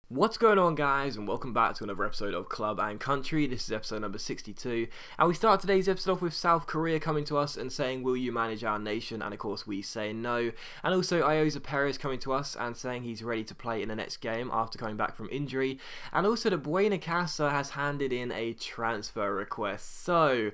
What's going on, guys, and welcome back to another episode of Club and Country. This is episode number 62, and we start today's episode off with South Korea coming to us and saying, will you manage our nation? And of course we say no. And also Ayoze Perez coming to us and saying he's ready to play in the next game after coming back from injury. And also the Buenacasa has handed in a transfer request. So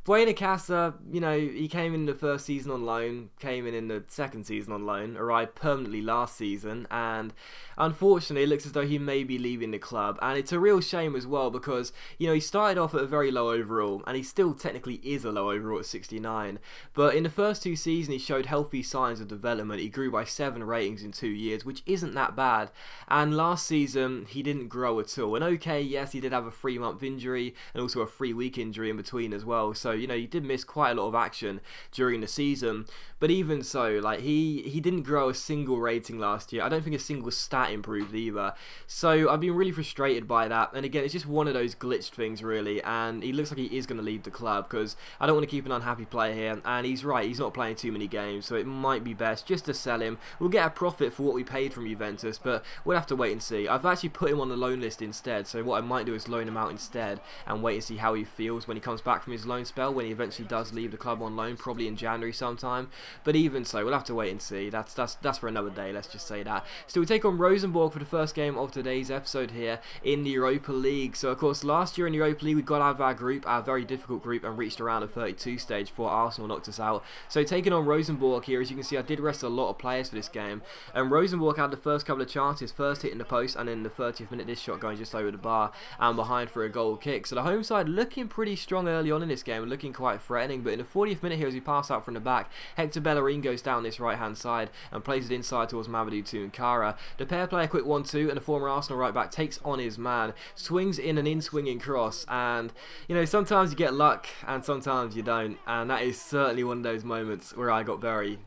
Buenacasa, you know, he came in the first season on loan, came in the second season on loan, arrived permanently last season, and unfortunately it looks as though he may be leaving the club. And it's a real shame as well because, you know, he started off at a very low overall, and he still technically is a low overall at 69, but in the first two seasons he showed healthy signs of development. He grew by 7 ratings in 2 years, which isn't that bad, and last season he didn't grow at all. And okay, yes, he did have a 3-month injury and also a 3-week injury in between as well, so you know, he did miss quite a lot of action during the season, but even so, like, he didn't grow a single rating last year. I don't think a single stat improved either, so I've been really frustrated by that. And again, it's just one of those glitched things really, and he looks like he is going to leave the club because I don't want to keep an unhappy player here, and he's right, he's not playing too many games, so it might be best just to sell him. We'll get a profit for what we paid from Juventus, but we'll have to wait and see. I've actually put him on the loan list instead, so what I might do is loan him out instead and wait and see how he feels when he comes back from his loan spell, when he eventually does leave the club on loan, probably in January sometime. But even so, we'll have to wait and see. That's for another day, let's just say that. So we take on Rosenborg for the first game of today's episode here in the Europa League. So of course last year in the Europa League we got out of our group, our very difficult group, and reached around the 32 stage before Arsenal knocked us out. So taking on Rosenborg here, as you can see, I did rest a lot of players for this game, and Rosenborg had the first couple of chances, first hitting the post, and in the 30th minute this shot going just over the bar and behind for a goal kick. So the home side looking pretty strong early on in this game, looking quite threatening, but in the 40th minute here, as we pass out from the back, Hector Bellerin goes down this right hand side and plays it inside towards Mamadou Tunkara. The pair play a quick 1-2, and the former Arsenal right back takes on his man, swings in an in-swinging cross, and you know, sometimes you get luck and sometimes you don't, and that is certainly one of those moments where I got very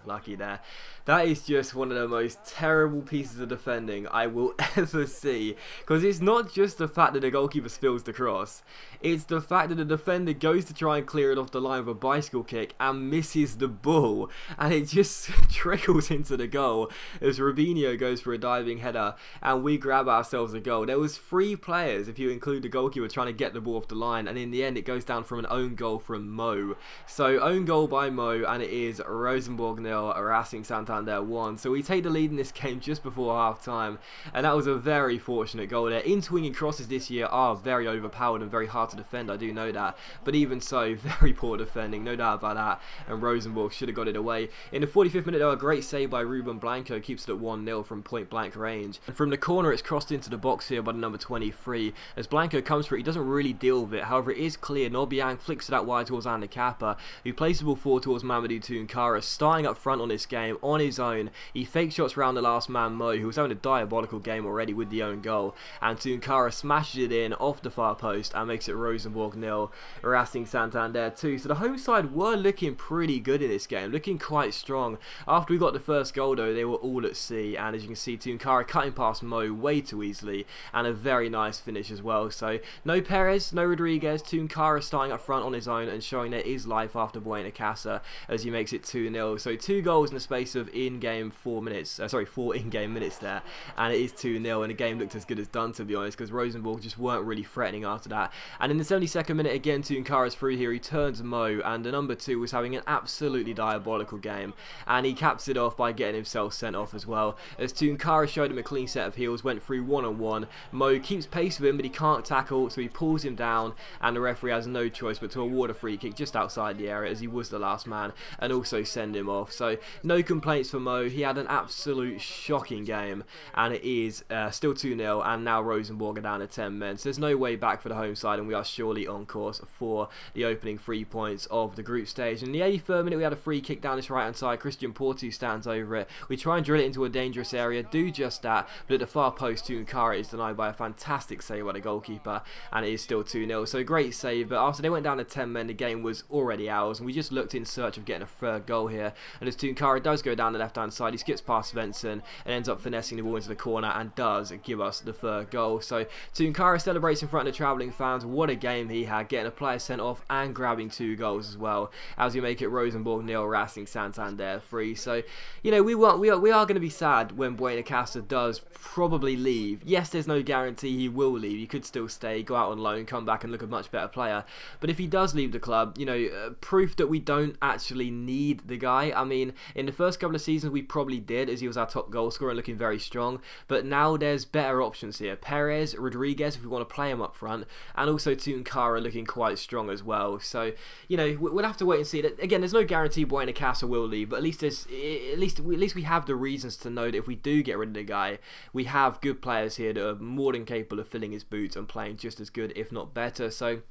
lucky there. That is just one of the most terrible pieces of defending I will ever see, because it's not just the fact that the goalkeeper spills the cross, it's the fact that the defender goes to try and clear it off the line with a bicycle kick and misses the ball, and it just trickles into the goal as Robinho goes for a diving header and we grab ourselves a goal. There was 3 players, if you include the goalkeeper, trying to get the ball off the line, and in the end it goes down from an own goal from Mo. So own goal by Mo, and it is Rosenborg 0, Racing Santander 1. So we take the lead in this game just before half time, and that was a very fortunate goal there. In-swinging crosses this year are very overpowered and very hard to defend, I do know that, but even so, very poor defending, no doubt about that, and Rosenborg should have got it away. In the 45th minute though, a great save by Ruben Blanco keeps it at 1-0 from point blank range, and from the corner it's crossed into the box here by the number 23. As Blanco comes for it, he doesn't really deal with it, however it is clear. Nobiang flicks it out wide towards Ander Kappa, who plays the ball forward towards Mamadou Tunkara, starting up front on this game on his own. He fake shots around the last man Mo, who was having a diabolical game already with the own goal, and Tunkara smashes it in off the far post and makes it Rosenborg 0, Racing Santander 2. So the home side were looking pretty good in this game, looking quite strong. After we got the first goal though, they were all at sea, and as you can see, Tunkara cutting past Mo way too easily, and a very nice finish as well. So no Perez, no Rodriguez, Tunkara starting up front on his own and showing there is life after Buenacasa as he makes it 2-0. So 2 goals in the space of in-game 4 minutes, 4 in-game minutes there, and it is 2-0, and the game looked as good as done, to be honest, because Rosenborg just weren't really threatening after that. And in the 72nd minute again, Tunkara's through here, he turns Mo, and the number 2 was having an absolutely diabolical game, and he caps it off by getting himself sent off as well, as Tunkara showed him a clean set of heels, went through one-on-one. Mo keeps pace with him, but he can't tackle, so he pulls him down, and the referee has no choice but to award a free kick just outside the area as he was the last man, and also send him off. So no complaints for Mo, he had an absolute shocking game, and it is still 2-0, and now Rosenborg are down to 10 men, so there's no way back for the home side, and we are surely on course for the opening 3 points of the group stage. In the 83rd minute we had a free kick down this right hand side, Christian Portu stands over it, we try and drill it into a dangerous area, do just that, but at the far post Tunkara is denied by a fantastic save by the goalkeeper, and it is still 2-0, so great save. But after they went down to 10 men, the game was already ours, and we just looked in search of getting a third goal here, and as Tunkara does go down the left-hand side. He skips past Svensson and ends up finessing the ball into the corner and does give us the third goal. So Tunkara celebrates in front of the travelling fans. What a game he had, getting a player sent off and grabbing 2 goals as well, as we make it Rosenborg 0, Racing Santander 3. So, you know, we are going to be sad when Buenacasa does probably leave. Yes, there's no guarantee he will leave. He could still stay, go out on loan, come back and look a much better player. But if he does leave the club, you know, proof that we don't actually need the guy. I mean, in the first couple of seasons we probably did, as he was our top goal scorer and looking very strong. But now there's better options here. Perez, Rodriguez, if we want to play him up front, and also Tunkara looking quite strong as well. So, you know, we'll have to wait and see. That again, there's no guarantee Buenacasa will leave, but at least we have the reasons to know that if we do get rid of the guy, we have good players here that are more than capable of filling his boots and playing just as good, if not better. So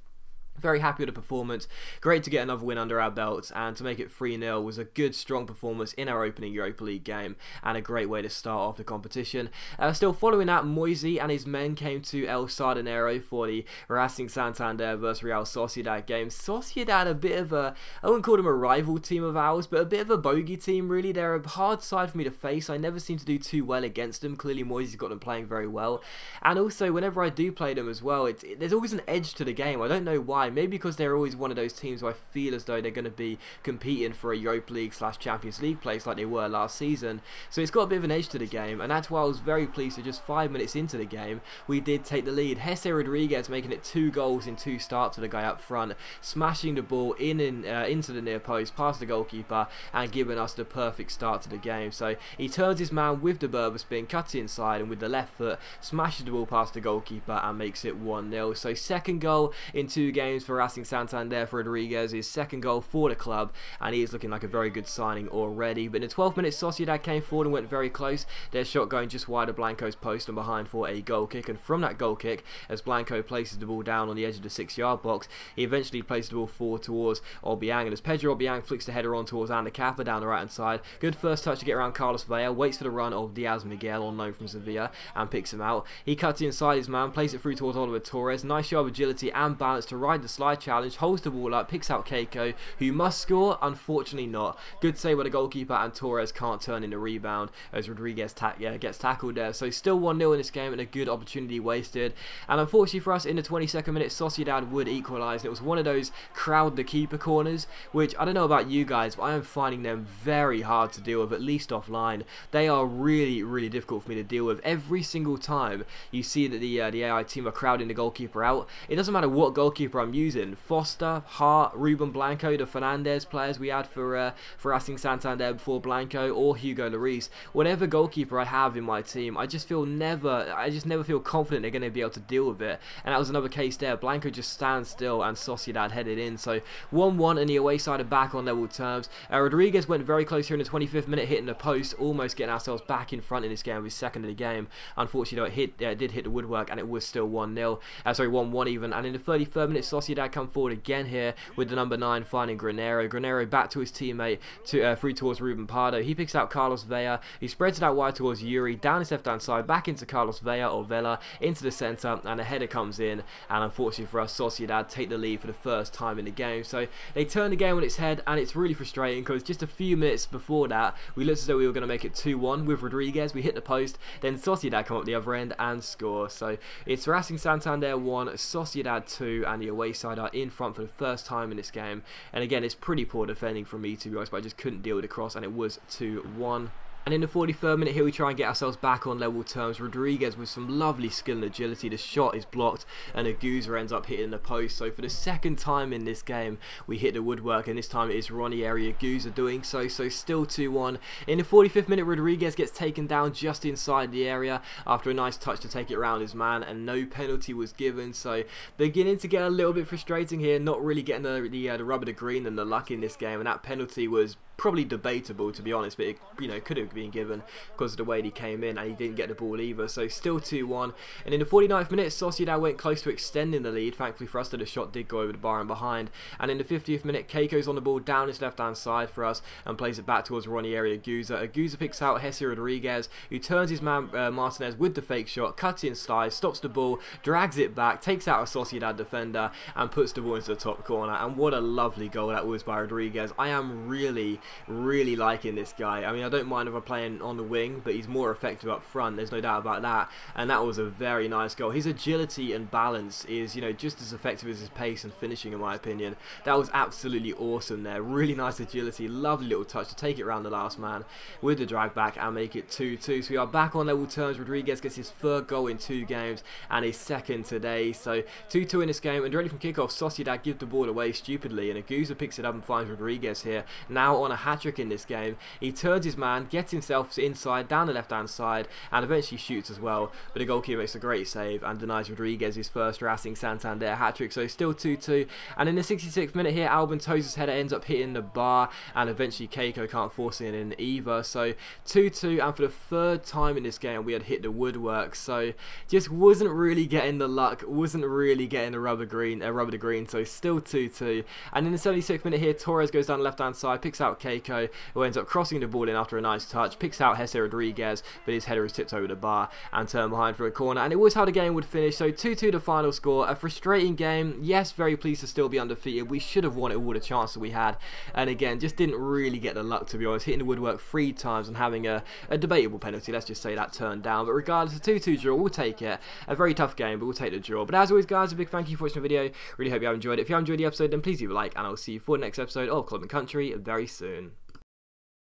very happy with the performance. Great to get another win under our belts, and to make it 3-0 was a good, strong performance in our opening Europa League game, and a great way to start off the competition. Still following that, Moisey and his men came to El Sardinero for the Racing Santander vs Real Sociedad game. Sociedad, a bit of a, I wouldn't call them a rival team of ours, but a bit of a bogey team really. They're a hard side for me to face. I never seem to do too well against them. Clearly Moisey's got them playing very well, and also whenever I do play them as well, there's always an edge to the game. I don't know why. Maybe because they're always one of those teams where I feel as though they're going to be competing for a Europa League / Champions League place like they were last season. So it's got a bit of an edge to the game, and that's why I was very pleased that just 5 minutes into the game we did take the lead. Jesse Rodriguez making it 2 goals in 2 starts with the guy up front, smashing the ball into the near post, past the goalkeeper, and giving us the perfect start to the game. So he turns his man with the Berber spin, cuts inside, and with the left foot smashes the ball past the goalkeeper and makes it 1-0. So second goal in 2 games for Racing Santander for Rodriguez, his second goal for the club, and he is looking like a very good signing already. But in the 12th minute, Sociedad came forward and went very close. Their shot going just wide of Blanco's post and behind for a goal kick, and from that goal kick, as Blanco places the ball down on the edge of the 6-yard box, he eventually places the ball forward towards Obiang, and as Pedro Obiang flicks the header on towards Ander Kappa down the right hand side, good first touch to get around Carlos Vela, waits for the run of Diaz Miguel on loan from Sevilla and picks him out. He cuts inside his man, plays it through towards Oliver Torres. Nice show of agility and balance to ride the slide challenge, holds the ball up, picks out Keiko, who must score, unfortunately not. Good save by the goalkeeper, and Torres can't turn in the rebound as Rodriguez gets tackled there. So still 1-0 in this game, and a good opportunity wasted. And unfortunately for us, in the 22nd minute, Sociedad would equalise, and it was one of those crowd the keeper corners, which I don't know about you guys, but I am finding them very hard to deal with, at least offline. They are really, really difficult for me to deal with. Every single time you see that the AI team are crowding the goalkeeper out, it doesn't matter what goalkeeper I'm using. Foster, Hart, Ruben Blanco, the Fernandez players we had for Racing Santander before Blanco, or Hugo Lloris. Whatever goalkeeper I have in my team, I just never feel confident they're going to be able to deal with it. And that was another case there. Blanco just stands still and Sociedad headed in. So 1-1, and the away side are back on level terms. Rodriguez went very close here in the 25th minute, hitting the post, almost getting ourselves back in front in this game with his second of the game. Unfortunately, it did hit the woodwork, and it was still 1-0. Sorry, 1-1 even. And in the 33rd minute, Sociedad come forward again here with the number 9 finding Granero. Granero back to his teammate, through towards Ruben Pardo. He picks out Carlos Vela. He spreads it out wide towards Yuri, down his left hand side, back into Carlos Vela, into the centre, and a header comes in. And unfortunately for us, Sociedad take the lead for the first time in the game. So they turn the game on its head, and it's really frustrating because just a few minutes before that, we looked as though we were going to make it 2-1 with Rodriguez. We hit the post, then Sociedad come up the other end and score. So it's Racing Santander 1, Sociedad 2, and the away side are in front for the first time in this game. And again, it's pretty poor defending from me, to be honest, but I just couldn't deal with the cross, and it was 2-1. And in the 43rd minute here, we try and get ourselves back on level terms. Rodriguez with some lovely skill and agility. The shot is blocked, and Aguza ends up hitting the post. So for the second time in this game, we hit the woodwork, and this time it is Ranieri Aguza doing so. So still 2-1. In the 45th minute, Rodriguez gets taken down just inside the area after a nice touch to take it around his man, and no penalty was given. So beginning to get a little bit frustrating here, not really getting the rub of the green and the luck in this game, and that penalty was probably debatable, to be honest, but it could have been given because of the way he came in, and he didn't get the ball either. So still 2-1. And in the 49th minute, Sociedad went close to extending the lead. Thankfully for us, that the shot did go over the bar and behind. And in the 50th minute, Keiko's on the ball down his left hand side for us and plays it back towards Ranieri Aguza. Aguza picks out Jesse Rodriguez, who turns his man Martinez with the fake shot, cuts in, slides, stops the ball, drags it back, takes out a Sociedad defender, and puts the ball into the top corner. And what a lovely goal that was by Rodriguez. I am really Really liking this guy. I mean, I don't mind if I'm playing on the wing, but he's more effective up front, there's no doubt about that. And that was a very nice goal. His agility and balance is, you know, just as effective as his pace and finishing, in my opinion. That was absolutely awesome there. Really nice agility, lovely little touch to take it around the last man with the drag back and make it 2-2. So we are back on level terms. Rodriguez gets his third goal in 2 games and his second today. So 2-2 in this game, and directly from kickoff, Sociedad give the ball away stupidly, and Aguza picks it up and finds Rodriguez here, now on a hat-trick in this game. He turns his man, gets himself inside, down the left-hand side, and eventually shoots as well, but the goalkeeper makes a great save and denies Rodriguez his first Racing Santander hat-trick. So still 2-2, and in the 66th minute here, Albin Tosa's header ends up hitting the bar, and eventually Keiko can't force it in either. So 2-2, and for the third time in this game we had hit the woodwork, so just wasn't really getting the luck, wasn't really getting the rubber to green, so still 2-2. And in the 76th minute here, Torres goes down the left hand side, picks out Keiko, who ends up crossing the ball in after a nice touch, picks out Jesse Rodriguez, but his header is tipped over the bar and turned behind for a corner, and it was how the game would finish. So 2-2 the final score. A frustrating game, yes, very pleased to still be undefeated. We should have won it all the chances we had, and again, just didn't really get the luck, to be honest, hitting the woodwork 3 times and having a debatable penalty, let's just say, that turned down. But regardless, a 2-2 draw, we'll take it. A very tough game, but we'll take the draw. But as always, guys, a big thank you for watching the video. Really hope you have enjoyed it. If you have enjoyed the episode, then please leave a like, and I'll see you for the next episode of Club and Country very soon.